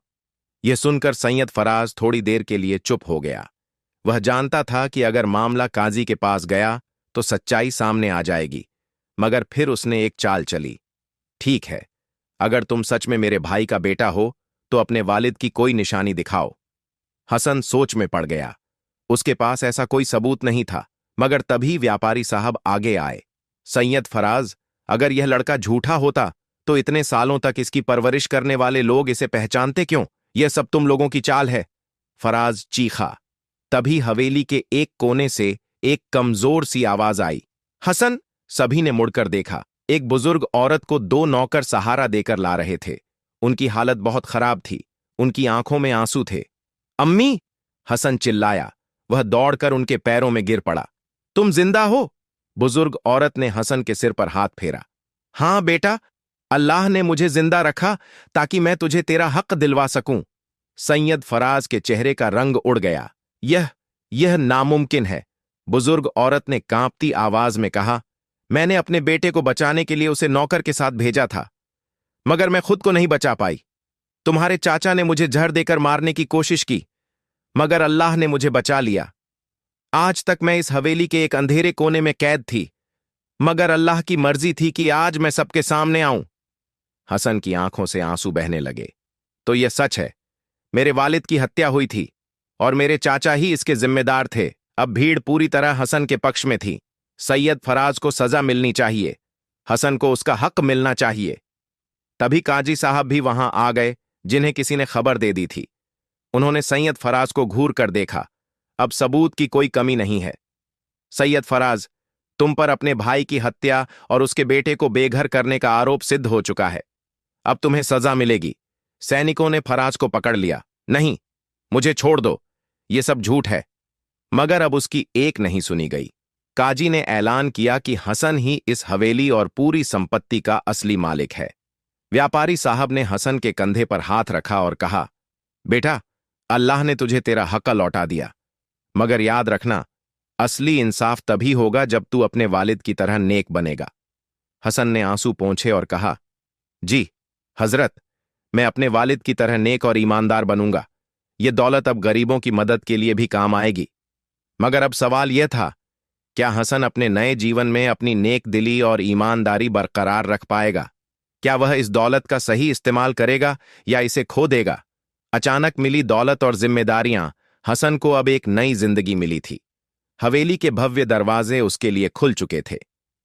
यह सुनकर सैयद फराज थोड़ी देर के लिए चुप हो गया। वह जानता था कि अगर मामला काजी के पास गया तो सच्चाई सामने आ जाएगी। मगर फिर उसने एक चाल चली। ठीक है, अगर तुम सच में मेरे भाई का बेटा हो तो अपने वालिद की कोई निशानी दिखाओ। हसन सोच में पड़ गया। उसके पास ऐसा कोई सबूत नहीं था। मगर तभी व्यापारी साहब आगे आए। सैयद फराज, अगर यह लड़का झूठा होता तो इतने सालों तक इसकी परवरिश करने वाले लोग इसे पहचानते क्यों? यह सब तुम लोगों की चाल है। फराज चीखा। तभी हवेली के एक कोने से एक कमजोर सी आवाज आई, हसन। सभी ने मुड़कर देखा। एक बुजुर्ग औरत को दो नौकर सहारा देकर ला रहे थे। उनकी हालत बहुत खराब थी। उनकी आंखों में आंसू थे। अम्मी, हसन चिल्लाया। वह दौड़कर उनके पैरों में गिर पड़ा। तुम जिंदा हो? बुजुर्ग औरत ने हसन के सिर पर हाथ फेरा। हां बेटा, अल्लाह ने मुझे जिंदा रखा ताकि मैं तुझे तेरा हक दिलवा सकूं। सैयद फराज के चेहरे का रंग उड़ गया। यह नामुमकिन है। बुजुर्ग औरत ने कांपती आवाज में कहा, मैंने अपने बेटे को बचाने के लिए उसे नौकर के साथ भेजा था, मगर मैं खुद को नहीं बचा पाई। तुम्हारे चाचा ने मुझे जहर देकर मारने की कोशिश की, मगर अल्लाह ने मुझे बचा लिया। आज तक मैं इस हवेली के एक अंधेरे कोने में कैद थी, मगर अल्लाह की मर्जी थी कि आज मैं सबके सामने आऊं। हसन की आंखों से आंसू बहने लगे। तो यह सच है, मेरे वालिद की हत्या हुई थी और मेरे चाचा ही इसके जिम्मेदार थे। अब भीड़ पूरी तरह हसन के पक्ष में थी। सैयद फराज को सजा मिलनी चाहिए। हसन को उसका हक मिलना चाहिए। तभी काजी साहब भी वहां आ गए, जिन्हें किसी ने खबर दे दी थी। उन्होंने सैयद फराज को घूर कर देखा। अब सबूत की कोई कमी नहीं है। सैयद फराज, तुम पर अपने भाई की हत्या और उसके बेटे को बेघर करने का आरोप सिद्ध हो चुका है। अब तुम्हें सजा मिलेगी। सैनिकों ने फराज को पकड़ लिया। नहीं, मुझे छोड़ दो, ये सब झूठ है। मगर अब उसकी एक नहीं सुनी गई। काजी ने ऐलान किया कि हसन ही इस हवेली और पूरी संपत्ति का असली मालिक है। व्यापारी साहब ने हसन के कंधे पर हाथ रखा और कहा, बेटा, अल्लाह ने तुझे तेरा हक लौटा दिया, मगर याद रखना, असली इंसाफ तभी होगा जब तू अपने वालिद की तरह नेक बनेगा। हसन ने आंसू पोंछे और कहा, जी हजरत, मैं अपने वालिद की तरह नेक और ईमानदार बनूंगा। यह दौलत अब गरीबों की मदद के लिए भी काम आएगी। मगर अब सवाल यह था, क्या हसन अपने नए जीवन में अपनी नेक दिली और ईमानदारी बरकरार रख पाएगा? क्या वह इस दौलत का सही इस्तेमाल करेगा या इसे खो देगा? अचानक मिली दौलत और जिम्मेदारियां हसन को अब एक नई जिंदगी मिली थी। हवेली के भव्य दरवाजे उसके लिए खुल चुके थे।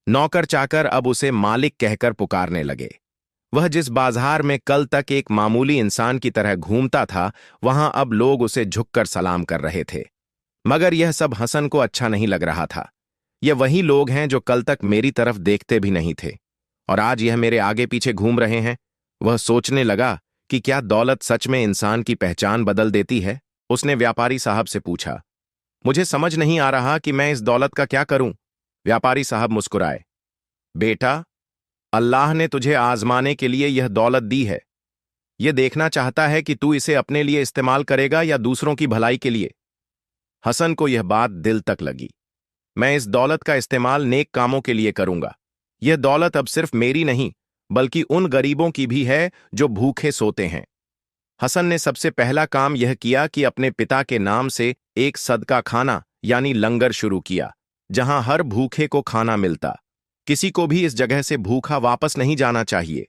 नौकर चाकर अब उसे मालिक कहकर पुकारने लगे। वह जिस बाजार में कल तक एक मामूली इंसान की तरह घूमता था, वहां अब लोग उसे झुककर सलाम कर रहे थे। मगर यह सब हसन को अच्छा नहीं लग रहा था। ये वही लोग हैं जो कल तक मेरी तरफ देखते भी नहीं थे, और आज यह मेरे आगे पीछे घूम रहे हैं। वह सोचने लगा कि क्या दौलत सच में इंसान की पहचान बदल देती है? उसने व्यापारी साहब से पूछा, मुझे समझ नहीं आ रहा कि मैं इस दौलत का क्या करूं। व्यापारी साहब मुस्कुराए, बेटा, अल्लाह ने तुझे आजमाने के लिए यह दौलत दी है। यह देखना चाहता है कि तू इसे अपने लिए इस्तेमाल करेगा या दूसरों की भलाई के लिए। हसन को यह बात दिल तक लगी। मैं इस दौलत का इस्तेमाल नेक कामों के लिए करूंगा। यह दौलत अब सिर्फ मेरी नहीं, बल्कि उन गरीबों की भी है जो भूखे सोते हैं। हसन ने सबसे पहला काम यह किया कि अपने पिता के नाम से एक सदका खाना यानी लंगर शुरू किया, जहां हर भूखे को खाना मिलता। किसी को भी इस जगह से भूखा वापस नहीं जाना चाहिए।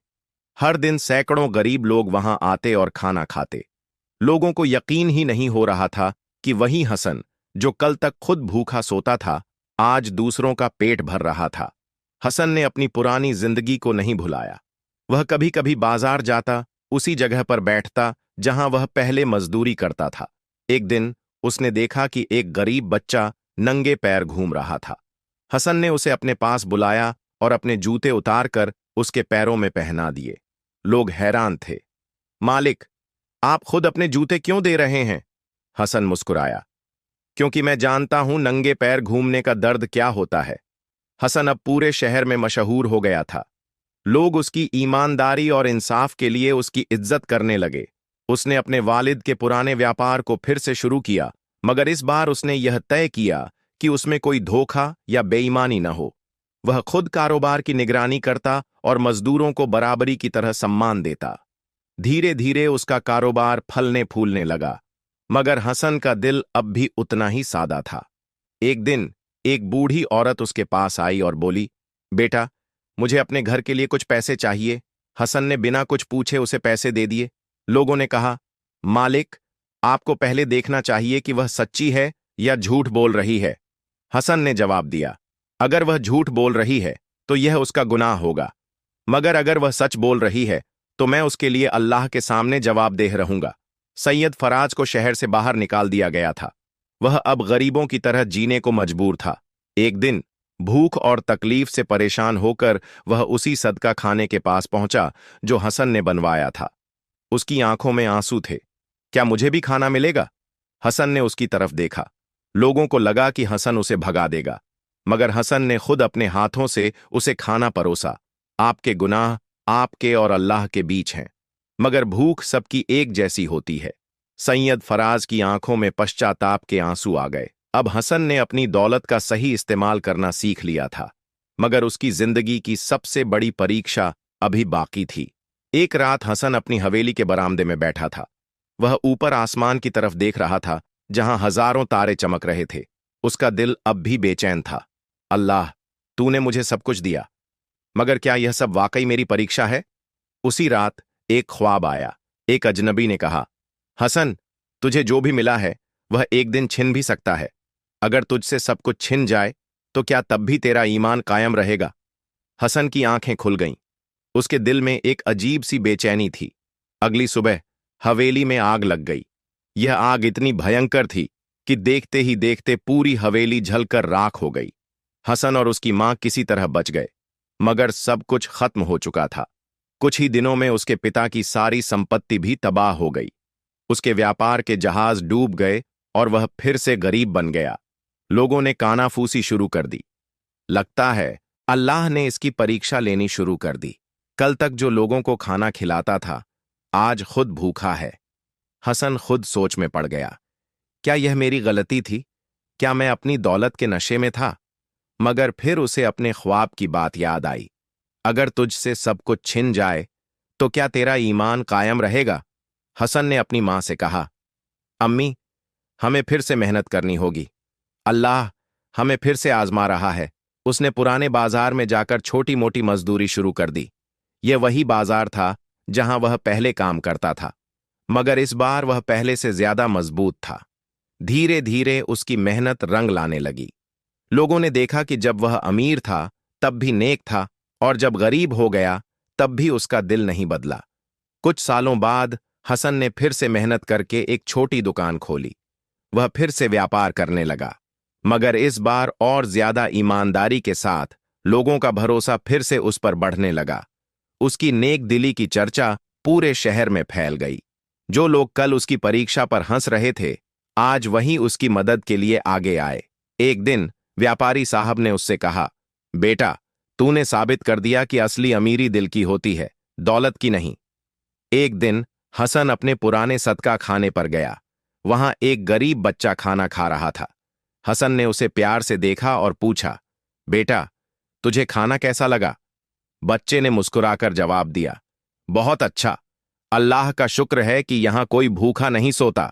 हर दिन सैकड़ों गरीब लोग वहां आते और खाना खाते। लोगों को यकीन ही नहीं हो रहा था कि वही हसन, जो कल तक खुद भूखा सोता था, आज दूसरों का पेट भर रहा था। हसन ने अपनी पुरानी जिंदगी को नहीं भुलाया। वह कभी कभी बाजार जाता, उसी जगह पर बैठता जहां वह पहले मजदूरी करता था। एक दिन उसने देखा कि एक गरीब बच्चा नंगे पैर घूम रहा था। हसन ने उसे अपने पास बुलाया और अपने जूते उतारकर उसके पैरों में पहना दिए। लोग हैरान थे। मालिक, आप खुद अपने जूते क्यों दे रहे हैं? हसन मुस्कुराया। क्योंकि मैं जानता हूं नंगे पैर घूमने का दर्द क्या होता है। हसन अब पूरे शहर में मशहूर हो गया था। लोग उसकी ईमानदारी और इंसाफ के लिए उसकी इज्जत करने लगे। उसने अपने वालिद के पुराने व्यापार को फिर से शुरू किया, मगर इस बार उसने यह तय किया कि उसमें कोई धोखा या बेईमानी न हो। वह खुद कारोबार की निगरानी करता और मजदूरों को बराबरी की तरह सम्मान देता। धीरे धीरे उसका कारोबार फलने फूलने लगा, मगर हसन का दिल अब भी उतना ही सादा था। एक दिन एक बूढ़ी औरत उसके पास आई और बोली, बेटा, मुझे अपने घर के लिए कुछ पैसे चाहिए। हसन ने बिना कुछ पूछे उसे पैसे दे दिए। लोगों ने कहा, मालिक, आपको पहले देखना चाहिए कि वह सच्ची है या झूठ बोल रही है। हसन ने जवाब दिया, अगर वह झूठ बोल रही है तो यह उसका गुनाह होगा, मगर अगर वह सच बोल रही है तो मैं उसके लिए अल्लाह के सामने जवाबदेह रहूंगा। सैयद फराज को शहर से बाहर निकाल दिया गया था। वह अब गरीबों की तरह जीने को मजबूर था। एक दिन भूख और तकलीफ से परेशान होकर वह उसी सदका खाने के पास पहुंचा जो हसन ने बनवाया था। उसकी आंखों में आंसू थे। क्या मुझे भी खाना मिलेगा? हसन ने उसकी तरफ देखा। लोगों को लगा कि हसन उसे भगा देगा, मगर हसन ने खुद अपने हाथों से उसे खाना परोसा। आपके गुनाह आपके और अल्लाह के बीच हैं, मगर भूख सबकी एक जैसी होती है। सैयद फराज की आंखों में पश्चाताप के आंसू आ गए। अब हसन ने अपनी दौलत का सही इस्तेमाल करना सीख लिया था, मगर उसकी जिंदगी की सबसे बड़ी परीक्षा अभी बाकी थी। एक रात हसन अपनी हवेली के बरामदे में बैठा था। वह ऊपर आसमान की तरफ देख रहा था, जहां हजारों तारे चमक रहे थे। उसका दिल अब भी बेचैन था। अल्लाह, तूने मुझे सब कुछ दिया, मगर क्या यह सब वाकई मेरी परीक्षा है? उसी रात एक ख्वाब आया। एक अजनबी ने कहा, हसन, तुझे जो भी मिला है वह एक दिन छिन भी सकता है। अगर तुझसे सब कुछ छिन जाए तो क्या तब भी तेरा ईमान कायम रहेगा? हसन की आंखें खुल गईं। उसके दिल में एक अजीब सी बेचैनी थी। अगली सुबह हवेली में आग लग गई। यह आग इतनी भयंकर थी कि देखते ही देखते पूरी हवेली जलकर राख हो गई। हसन और उसकी मां किसी तरह बच गए, मगर सब कुछ खत्म हो चुका था। कुछ ही दिनों में उसके पिता की सारी संपत्ति भी तबाह हो गई। उसके व्यापार के जहाज डूब गए और वह फिर से गरीब बन गया। लोगों ने कानाफूसी शुरू कर दी। लगता है अल्लाह ने इसकी परीक्षा लेनी शुरू कर दी। कल तक जो लोगों को खाना खिलाता था, आज खुद भूखा है। हसन खुद सोच में पड़ गया। क्या यह मेरी गलती थी? क्या मैं अपनी दौलत के नशे में था? मगर फिर उसे अपने ख्वाब की बात याद आई। अगर तुझसे सब कुछ छिन जाए तो क्या तेरा ईमान कायम रहेगा? हसन ने अपनी मां से कहा, अम्मी, हमें फिर से मेहनत करनी होगी। अल्लाह हमें फिर से आजमा रहा है। उसने पुराने बाजार में जाकर छोटी मोटी मजदूरी शुरू कर दी। यह वही बाजार था जहां वह पहले काम करता था, मगर इस बार वह पहले से ज्यादा मजबूत था। धीरे धीरे उसकी मेहनत रंग लाने लगी। लोगों ने देखा कि जब वह अमीर था तब भी नेक था, और जब गरीब हो गया तब भी उसका दिल नहीं बदला। कुछ सालों बाद हसन ने फिर से मेहनत करके एक छोटी दुकान खोली। वह फिर से व्यापार करने लगा, मगर इस बार और ज्यादा ईमानदारी के साथ। लोगों का भरोसा फिर से उस पर बढ़ने लगा। उसकी नेक दिली की चर्चा पूरे शहर में फैल गई। जो लोग कल उसकी परीक्षा पर हंस रहे थे, आज वहीं उसकी मदद के लिए आगे आए। एक दिन व्यापारी साहब ने उससे कहा, बेटा, तूने साबित कर दिया कि असली अमीरी दिल की होती है, दौलत की नहीं। एक दिन हसन अपने पुराने सदका खाने पर गया। वहां एक गरीब बच्चा खाना खा रहा था। हसन ने उसे प्यार से देखा और पूछा, बेटा, तुझे खाना कैसा लगा? बच्चे ने मुस्कुराकर जवाब दिया, बहुत अच्छा। अल्लाह का शुक्र है कि यहां कोई भूखा नहीं सोता।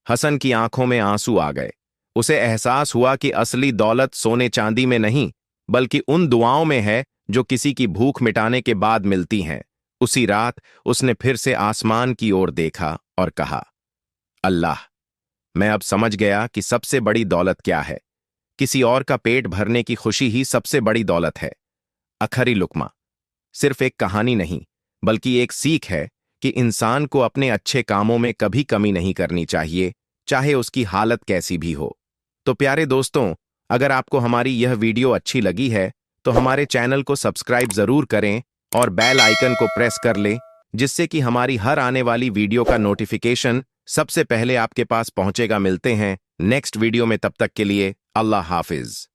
हसन की आंखों में आंसू आ गए। उसे एहसास हुआ कि असली दौलत सोने चांदी में नहीं, बल्कि उन दुआओं में है जो किसी की भूख मिटाने के बाद मिलती हैं। उसी रात उसने फिर से आसमान की ओर देखा और कहा, अल्लाह, मैं अब समझ गया कि सबसे बड़ी दौलत क्या है। किसी और का पेट भरने की खुशी ही सबसे बड़ी दौलत है। आखिरी लुकमा सिर्फ एक कहानी नहीं, बल्कि एक सीख है कि इंसान को अपने अच्छे कामों में कभी कमी नहीं करनी चाहिए, चाहे उसकी हालत कैसी भी हो। तो प्यारे दोस्तों, अगर आपको हमारी यह वीडियो अच्छी लगी है तो हमारे चैनल को सब्सक्राइब जरूर करें और बेल आइकन को प्रेस कर लें, जिससे कि हमारी हर आने वाली वीडियो का नोटिफिकेशन सबसे पहले आपके पास पहुंचेगा। मिलते हैं नेक्स्ट वीडियो में, तब तक के लिए अल्लाह हाफिज।